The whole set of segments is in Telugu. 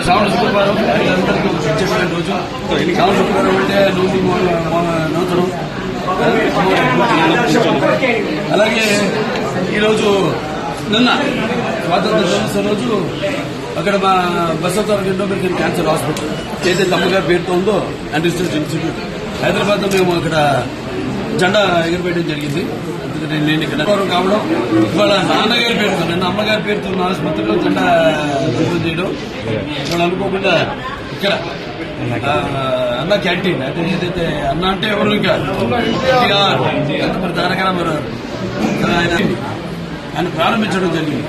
శ్రావణ శుక్రవారం రైతులందరికీ ప్రత్యేకమైన రోజు. శ్రావణ శుక్రవారం అంటే నూతనం. అలాగే ఈరోజు నిన్న స్వాతంత్ర దినోత్సవం రోజు అక్కడ మా బసవతారక ఇండోమెరికన్ క్యాన్సర్ హాస్పిటల్ ఏదైతే అమ్మగారి పేరుతో ఉందో అండ్ రీసెర్చ్ ఇన్స్టిట్యూట్ హైదరాబాద్ లో మేము అక్కడ జెండా ఎగురవేయడం జరిగింది. అందుకని నేను ఇక్కడ కావడం ఇవాళ నాన్నగారి పేరుతో నిన్న అమ్మగారి పేరుతో ఉన్న ఆసుపత్రిలో జెండా ఎగురవేయడం చేయడం వాళ్ళు అనుకోకుండా ఇక్కడ అన్న క్యాంటీన్ అంటే ఏదైతే అన్న అంటే ఎవరు ఇంకా మరి దానికన్నా మరి ఆయన ప్రారంభించడం జరిగింది.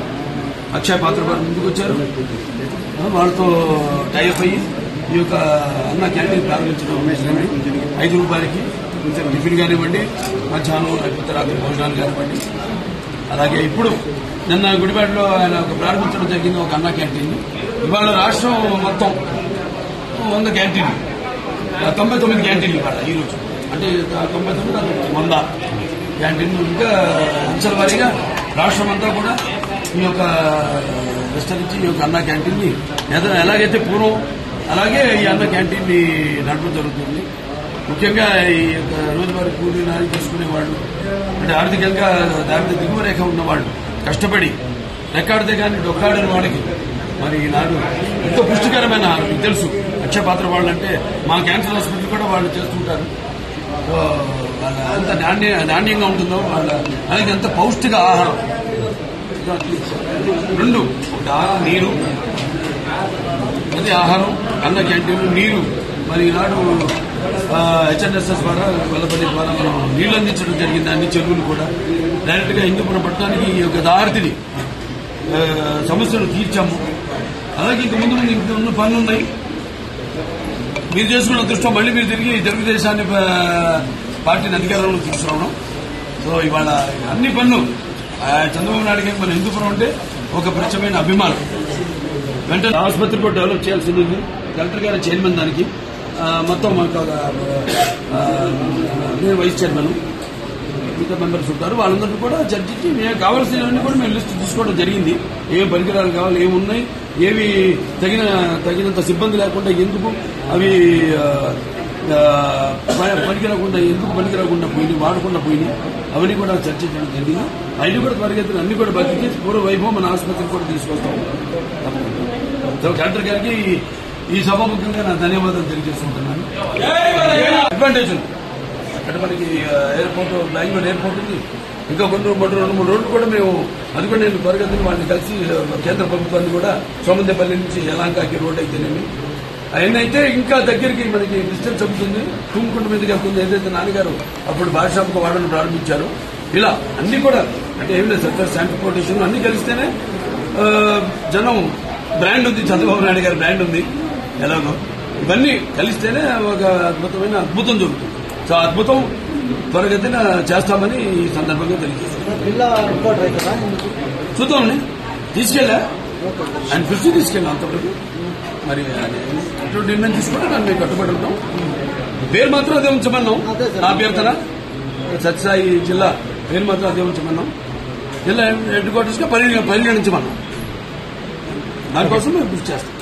అక్షయ పాత్ర వారు ముందుకు వచ్చారు, వాళ్ళతో టైఅప్ అయ్యి ఈ యొక్క అన్న క్యాంటీన్ ప్రారంభించడం ఉమేష్ గారి 5 రూపాయలకి టిఫిన్ కానివ్వండి, మధ్యాహ్నం లేకపోతే రాత్రి భోజనాలు కానివ్వండి. అలాగే ఇప్పుడు నిన్న గుడివాడలో ఆయన ప్రారంభించడం జరిగింది ఒక అన్న క్యాంటీన్. ఇవాళ రాష్ట్రం మొత్తం 100 క్యాంటీన్లు, 99 క్యాంటీన్లు ఇవాళ ఈరోజు అంటే 99 100 క్యాంటీన్లు. ఇంకా అంచెల వారీగా రాష్ట్రం అంతా కూడా ఈ యొక్క విస్తరించి ఈ యొక్క అన్న క్యాంటీన్ ని ఎలాగైతే పూర్వం అలాగే ఈ అన్న క్యాంటీన్ ని నడపడం జరుగుతుంది. ముఖ్యంగా ఈ యొక్క రోజువారీ కూలీ నాని చేసుకునే వాళ్ళు అంటే ఆర్థికంగా దాని దిగువ రేఖ ఉన్న వాళ్ళు కష్టపడి రెక్కాడితే కానీ డొక్కాడని వాళ్ళకి మరి ఈనాడు ఎంతో పుష్టికరమైన మీకు తెలుసు అక్షయ పాత్ర వాళ్ళు అంటే మా క్యాన్సర్ హాస్పిటల్ కూడా వాళ్ళు చేస్తుంటారు. సో వాళ్ళ ఎంత నాణ్యంగా ఉంటుందో వాళ్ళ అలాగే ఎంత పౌష్టిక ఆహారం 2 నీరు అది ఆహారం అన్న క్యాంటీన్ నీరు మరి ఈనాడు హెచ్ఎన్ఎస్ఎస్ ద్వారా వెల్లపల్లి ద్వారా మనం నీళ్లు అందించడం జరిగింది. అన్ని చెరువులు కూడా డైరెక్ట్ గా హిందూపురం పట్టణానికి ఈ యొక్క దారిని సమస్యలు తీర్చాము. అలాగే ఇంక ముందు ఉన్న పనులు ఉన్నాయి. మీరు చేసుకున్న అదృష్టం మళ్ళీ మీరు తిరిగి తెలుగుదేశాన్ని పార్టీని అధికారంలో తీసుకురావడం. సో ఇవాళ అన్ని పనులు చంద్రబాబు నాయుడు గారికి మన హిందూపురం అంటే ఒక ప్రత్యేకమైన అభిమానం. వెంటనే ఆసుపత్రి కూడా డెవలప్ చేయాల్సింది ఉంది. కలెక్టర్ గారి చైర్మన్ దానికి మొత్తం నేను వైస్ చైర్మన్ మిగతా మెంబర్స్ ఉంటారు. వాళ్ళందరినీ కూడా చర్చించి మేము కావాల్సినవన్నీ కూడా మేము లిస్టు తీసుకోవడం జరిగింది. ఏం పరికరాలు కావాలి, ఏమున్నాయి, ఏవి తగినంత సిబ్బంది లేకుండా ఎందుకు అవి పనికిరాకుండా ఎందుకు పనికిరాకుండా పోయినాయి, వాడకుండా పోయినాయి, అవన్నీ కూడా చర్చించడం జరిగింది. అవి కూడా త్వరగతిని అన్ని కూడా బతికి పూర్వ వైభవం మన ఆసుపత్రికి కూడా తీసుకొస్తాం. కలెక్టర్ గారికి ఈ సభాముఖంగా నా ధన్యవాదాలు తెలియజేసుకుంటున్నాను. అడ్వాంటేజ్ ఉంది అక్కడ మనకి ఎయిర్పోర్ట్ బెంగళూరు ఎయిర్పోర్ట్ ఉంది. ఇంకా 2-3 రోజులు కూడా మేము అది కూడా నేను త్వరగతిని వాళ్ళని కలిసి కేంద్ర ప్రభుత్వాన్ని కూడా సోమందేపల్లి నుంచి యలాంకాకి రోడ్ అయితేనేమి అవన్నీ అయితే ఇంకా దగ్గరికి మనకి డిస్టెన్స్ అవుతుంది. తుమ్ముకుంట మీదకి వెళ్తుంది. ఏదైతే నాన్నగారు అప్పుడు భాషాకు వాడని ప్రారంభించారు. ఇలా అన్ని కూడా అంటే ఏమి లేదు సర్కార్ ట్రాన్స్పోర్టేషన్ అన్ని కలిస్తేనే జనం బ్రాండ్ ఉంది, చంద్రబాబు నాయుడు గారి బ్రాండ్ ఉంది. ఎలాగో ఇవన్నీ కలిస్తేనే ఒక అద్భుతమైన అద్భుతం జరుగుతుంది. సో అద్భుతం త్వరగతిన చేస్తామని ఈ సందర్భంగా తెలియజేస్తాం. చూద్దామని తీసుకెళ్ళా ఆయన దృష్టి తీసుకెళ్ళాం అంతవరకు. మరి అటువంటి నిర్ణయం తీసుకుంటే దాన్ని మేము కట్టుబడి ఉంటాం. పేరు మాత్రం అదే ఉంచమన్నాం. నా అభ్యర్థన సత్యసాయి జిల్లా పేరు మాత్రం అదే ఉంచమన్నాం. జిల్లా హెడ్ క్వార్టర్స్ గా పరిగణించమన్నాం. దానికోసం మేము కృషి చేస్తాం.